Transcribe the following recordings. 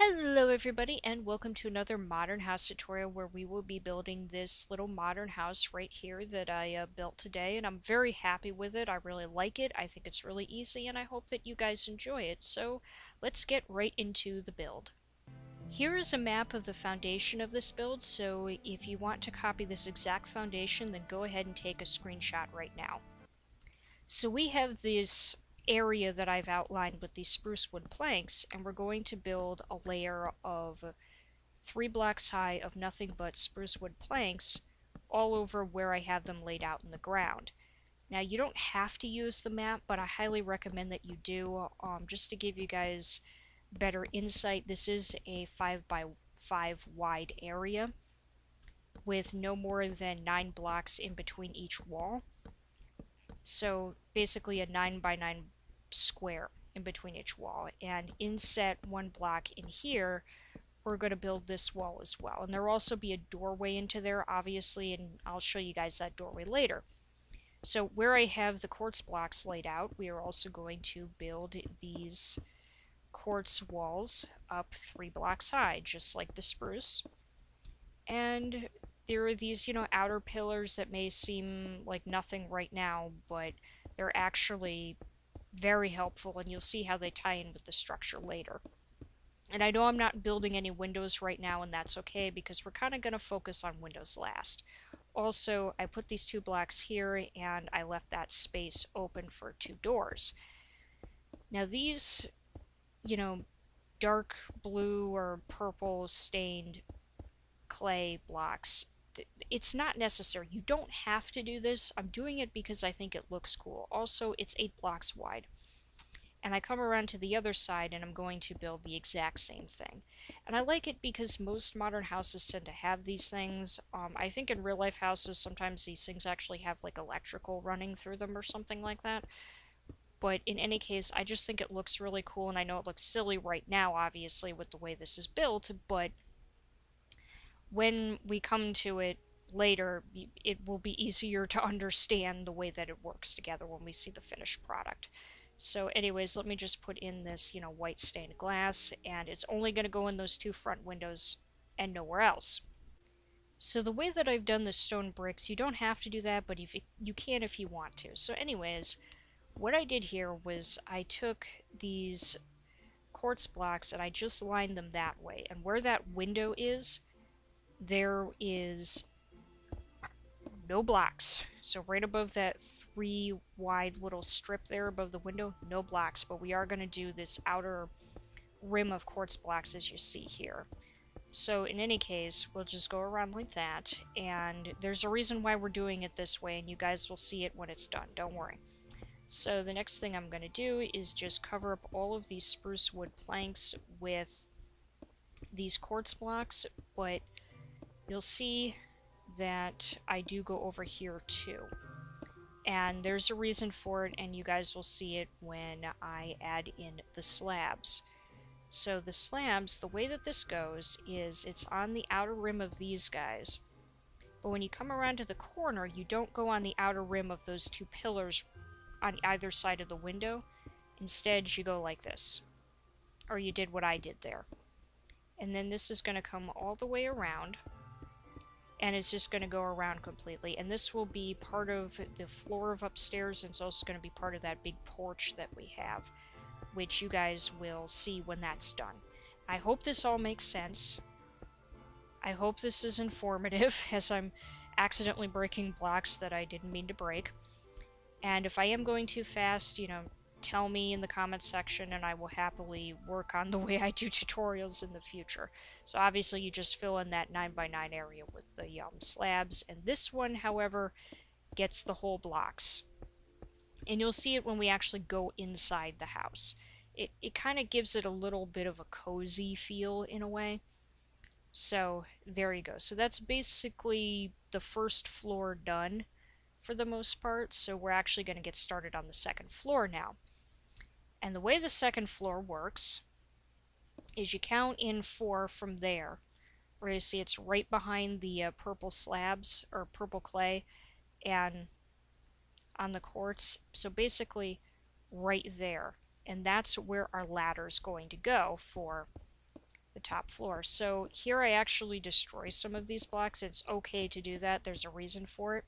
Hello everybody and welcome to another modern house tutorial where we will be building this little modern house right here that I built today, and I'm very happy with it. I really like it. I think it's really easy and I hope that you guys enjoy it. So let's get right into the build. Here is a map of the foundation of this build, so if you want to copy this exact foundation, then go ahead and take a screenshot right now. So we have this area that I've outlined with these spruce wood planks, and we're going to build a layer of 3 blocks high of nothing but spruce wood planks all over where I have them laid out in the ground. Now you don't have to use the map, but I highly recommend that you do, just to give you guys better insight. This is a 5 by 5 wide area with no more than 9 blocks in between each wall. So basically a 9 by 9 square in between each wall, and inset 1 block in here we're going to build this wall as well, and there will also be a doorway into there obviously, and I'll show you guys that doorway later. So where I have the quartz blocks laid out, we are also going to build these quartz walls up 3 blocks high, just like the spruce. And there are these, outer pillars that may seem like nothing right now, but they're actually very helpful, and you'll see how they tie in with the structure later. And I know I'm not building any windows right now, and that's okay because we're kind of going to focus on windows last. Also, I put these 2 blocks here and I left that space open for 2 doors. Now these, dark blue or purple stained clay blocks, it's not necessary. You don't have to do this. I'm doing it because I think it looks cool. Also, it's 8 blocks wide. And I come around to the other side and I'm going to build the exact same thing. And I like it because most modern houses tend to have these things. I think in real life houses sometimes these things actually have like electrical running through them or something like that. But in any case, I just think it looks really cool, and I know it looks silly right now obviously with the way this is built, but when we come to it later, it will be easier to understand the way that it works together when we see the finished product. So anyways, let me just put in this, white stained glass, and it's only going to go in those 2 front windows and nowhere else. So the way that I've done the stone bricks, you don't have to do that, but if you can if you want to. So anyways, what I did here was I took these quartz blocks and I just lined them that way, and where that window is, there is no blocks. So right above that 3 wide little strip there above the window, no blocks, but we are going to do this outer rim of quartz blocks as you see here. So in any case, we'll just go around like that, and there's a reason why we're doing it this way, and you guys will see it when it's done, don't worry. So the next thing I'm going to do is just cover up all of these spruce wood planks with these quartz blocks, but you'll see that I do go over here too. And there's a reason for it, and you guys will see it when I add in the slabs. So the slabs, the way that this goes is it's on the outer rim of these guys, but when you come around to the corner, you don't go on the outer rim of those 2 pillars on either side of the window. Instead, you go like this, or you did what I did there. And then this is going to come all the way around, and it's just going to go around completely, and this will be part of the floor of upstairs, and it's also going to be part of that big porch that we have, which you guys will see when that's done. I hope this all makes sense. I hope this is informative as I'm accidentally breaking blocks that I didn't mean to break. And if I am going too fast, tell me in the comments section and I will happily work on the way I do tutorials in the future. So obviously you just fill in that 9 by 9 area with the slabs, and this one, however, gets the whole blocks. And you'll see it when we actually go inside the house. It kind of gives it a little bit of a cozy feel in a way. So there you go. So that's basically the first floor done for the most part. So we're actually going to get started on the second floor now. And the way the second floor works is you count in 4 from there, where you see it's right behind the purple slabs or purple clay and on the quartz. So basically right there, and that's where our ladder is going to go for the top floor. So here I actually destroy some of these blocks. It's okay to do that. There's a reason for it.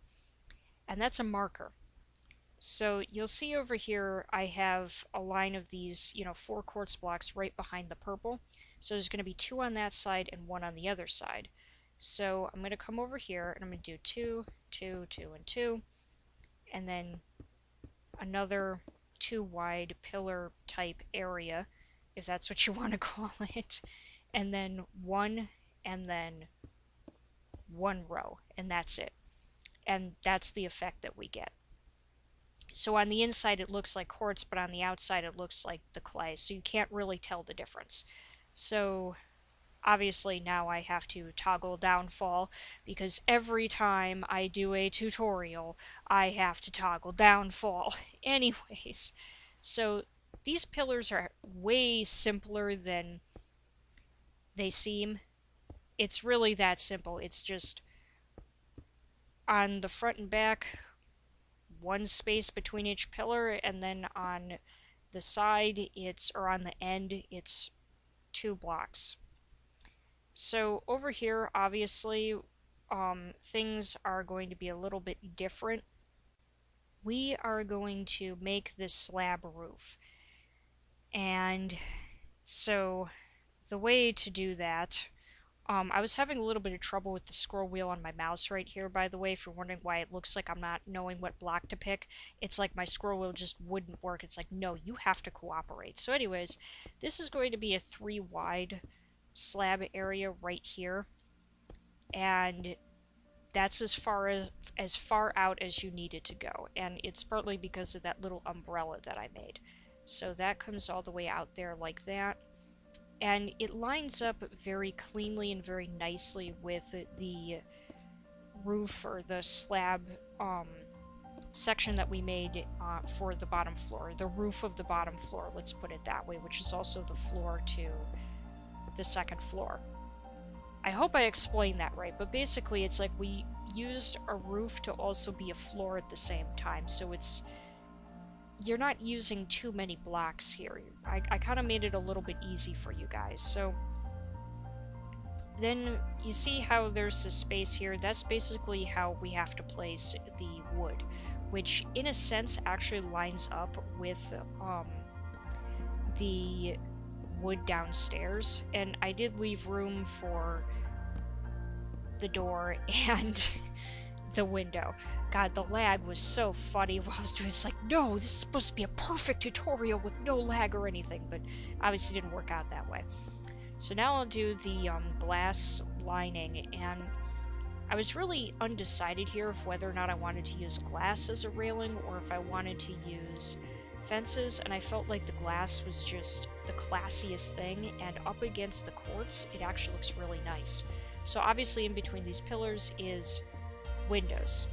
And that's a marker. So you'll see over here I have a line of these, 4 quartz blocks right behind the purple. So there's going to be 2 on that side and 1 on the other side. So I'm going to come over here and I'm going to do 2, 2, 2, and 2. And then another 2 wide pillar type area, if that's what you want to call it. And then 1 and then 1 row. And that's it. And that's the effect that we get. So on the inside it looks like quartz, but on the outside it looks like the clay, so you can't really tell the difference. So obviously now I have to toggle downfall, because every time I do a tutorial I have to toggle downfall. Anyways, so these pillars are way simpler than they seem. It's really that simple. It's just on the front and back, 1 space between each pillar, and then on the side or on the end it's 2 blocks. So over here obviously things are going to be a little bit different. We are going to make this slab roof, and so the way to do that, I was having a little bit of trouble with the scroll wheel on my mouse right here, by the way, if you're wondering why it looks like I'm not knowing what block to pick. It's like my scroll wheel just wouldn't work. It's like, no, you have to cooperate. So anyways, this is going to be a 3 wide slab area right here, and that's as far out as you need it to go, and it's partly because of that little umbrella that I made. So that comes all the way out there like that. And it lines up very cleanly and very nicely with the roof or the slab section that we made for the bottom floor. The roof of the bottom floor, let's put it that way, which is also the floor to the 2nd floor. I hope I explained that right, but basically it's like we used a roof to also be a floor at the same time, so you're not using too many blocks here. I kind of made it a little bit easy for you guys. So then you see how there's this space here. That's basically how we have to place the wood, which in a sense actually lines up with the wood downstairs. And I did leave room for the door and the window. God, the lag was so funny while I was doing. It's like, no, this is supposed to be a perfect tutorial with no lag or anything, but obviously didn't work out that way. So now I'll do the glass lining, and I was really undecided here of whether or not I wanted to use glass as a railing or if I wanted to use fences, and I felt like the glass was just the classiest thing, and up against the quartz it actually looks really nice. So obviously in between these pillars is windows.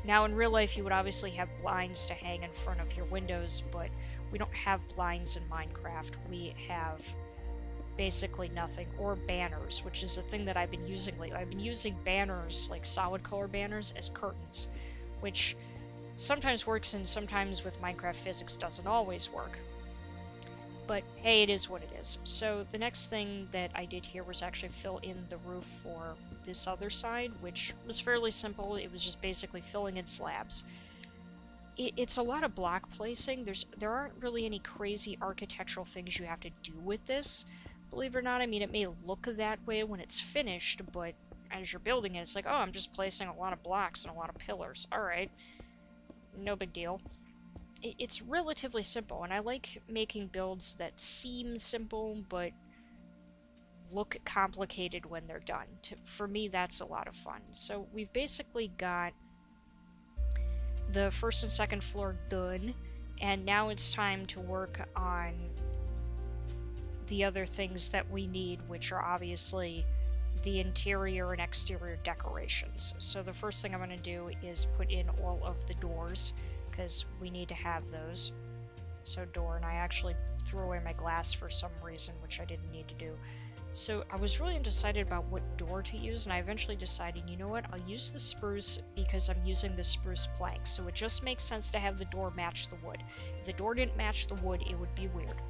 Now in real life you would obviously have blinds to hang in front of your windows, but we don't have blinds in Minecraft. We have basically nothing, or banners, which is a thing that I've been using lately. I've been using banners, like solid color banners, as curtains, which sometimes works and sometimes with Minecraft physics doesn't always work. But hey, it is what it is. So the next thing that I did here was actually fill in the roof for this other side, which was fairly simple. It was just basically filling in slabs. It's a lot of block placing. There aren't really any crazy architectural things you have to do with this, believe it or not. I mean, it may look that way when it's finished, but as you're building it, it's like, oh, I'm just placing a lot of blocks and a lot of pillars. Alright, no big deal. It's relatively simple, and I like making builds that seem simple but look complicated when they're done. For me, that's a lot of fun. So we've basically got the 1st and 2nd floor done, and now it's time to work on the other things that we need, which are obviously the interior and exterior decorations. So the first thing I'm going to do is put in all of the doors, because we need to have those. So door, and I actually threw away my glass for some reason, which I didn't need to do. So I was really undecided about what door to use, and I eventually decided, you know what, I'll use the spruce because I'm using the spruce planks, so it just makes sense to have the door match the wood. If the door didn't match the wood, it would be weird.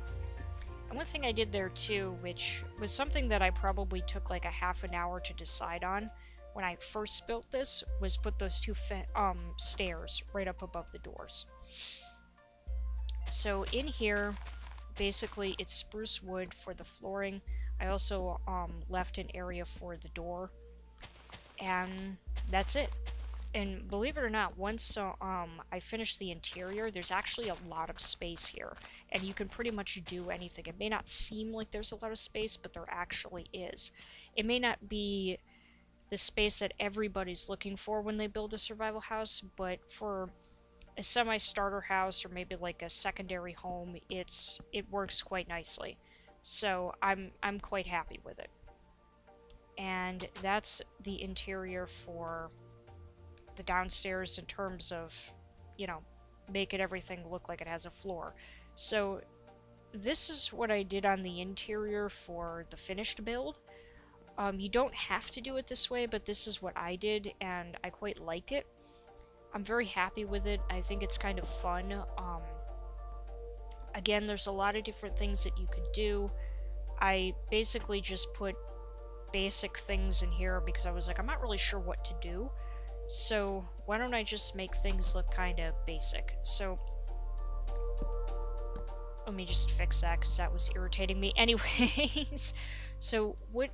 And one thing I did there too, which was something that I probably took like a half an hour to decide on when I first built this, was put those two stairs right up above the doors. So in here, basically it's spruce wood for the flooring. I also left an area for the door, and that's it. And believe it or not, once I finish the interior, there's actually a lot of space here, and you can pretty much do anything. It may not seem like there's a lot of space, but there actually is. It may not be the space that everybody's looking for when they build a survival house, but for a semi-starter house or maybe like a secondary home, it works quite nicely. So I'm quite happy with it. And that's the interior for the downstairs in terms of, you know, making everything look like it has a floor. So this is what I did on the interior for the finished build. You don't have to do it this way, but this is what I did, and I quite liked it. I'm very happy with it. I think it's kind of fun. Again, there's a lot of different things that you could do. I basically just put basic things in here because I was like, I'm not really sure what to do. So why don't I just make things look kind of basic? So let me just fix that because that was irritating me. Anyways, so what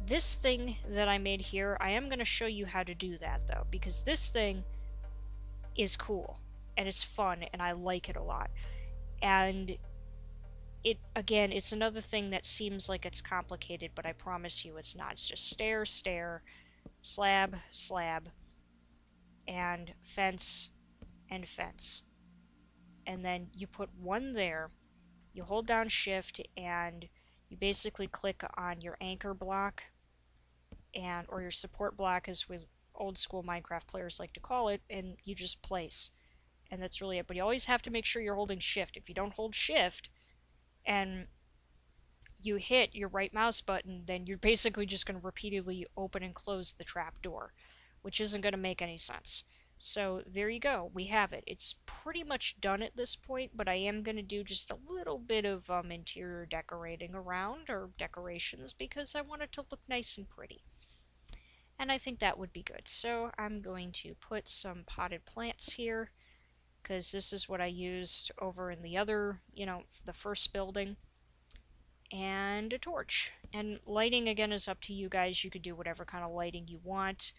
this thing that I made here, I am going to show you how to do that though, because this thing is cool and it's fun and I like it a lot. And it, again, it's another thing that seems like it's complicated, but I promise you it's not. It's just stair, stair, slab, slab, and fence, and fence. And then you put one there, you hold down shift, and you basically click on your anchor block, and or your support block, as we old school Minecraft players like to call it, and you just place. And that's really it. But you always have to make sure you're holding shift. If you don't hold shift and you hit your right mouse button, then you're basically just going to repeatedly open and close the trap door, which isn't going to make any sense. So there you go, we have it. It's pretty much done at this point, but I am going to do just a little bit of interior decorating around, or decorations, because I want it to look nice and pretty. And I think that would be good. So I'm going to put some potted plants here, because this is what I used over in the other, the first building. And a torch. And lighting, again, is up to you guys. You could do whatever kind of lighting you want.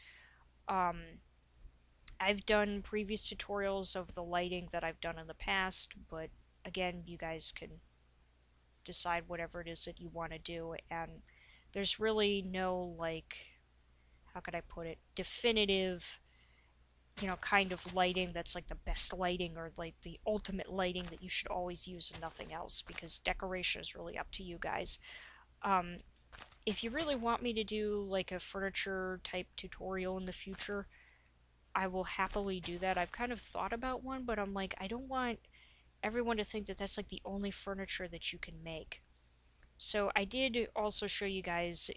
I've done previous tutorials of the lighting that I've done in the past, but again, you guys can decide whatever it is that you want to do. And there's really no, like, how could I put it, definitive, kind of lighting that's like the best lighting or like the ultimate lighting that you should always use and nothing else, because decoration is really up to you guys. If you really want me to do like a furniture type tutorial in the future, I will happily do that. I've kind of thought about one, but I'm like, I don't want everyone to think that that's like the only furniture that you can make. So I did also show you guys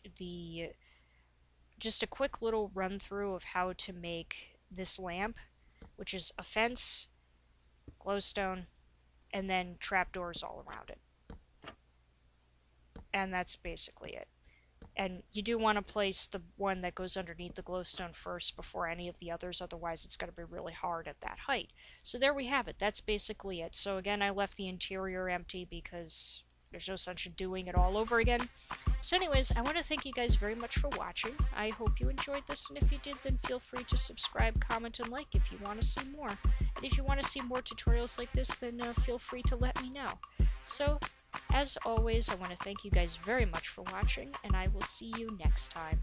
just a quick little run through of how to make this lamp, which is a fence, glowstone, and then trapdoors all around it. And that's basically it. And you do want to place the one that goes underneath the glowstone first before any of the others, otherwise it's going to be really hard at that height. So there we have it. That's basically it. So again, I left the interior empty because there's no sense in doing it all over again. So anyways, I want to thank you guys very much for watching. I hope you enjoyed this, and if you did, then feel free to subscribe, comment, and like if you want to see more. And if you want to see more tutorials like this, then feel free to let me know. So, as always, I want to thank you guys very much for watching, and I will see you next time.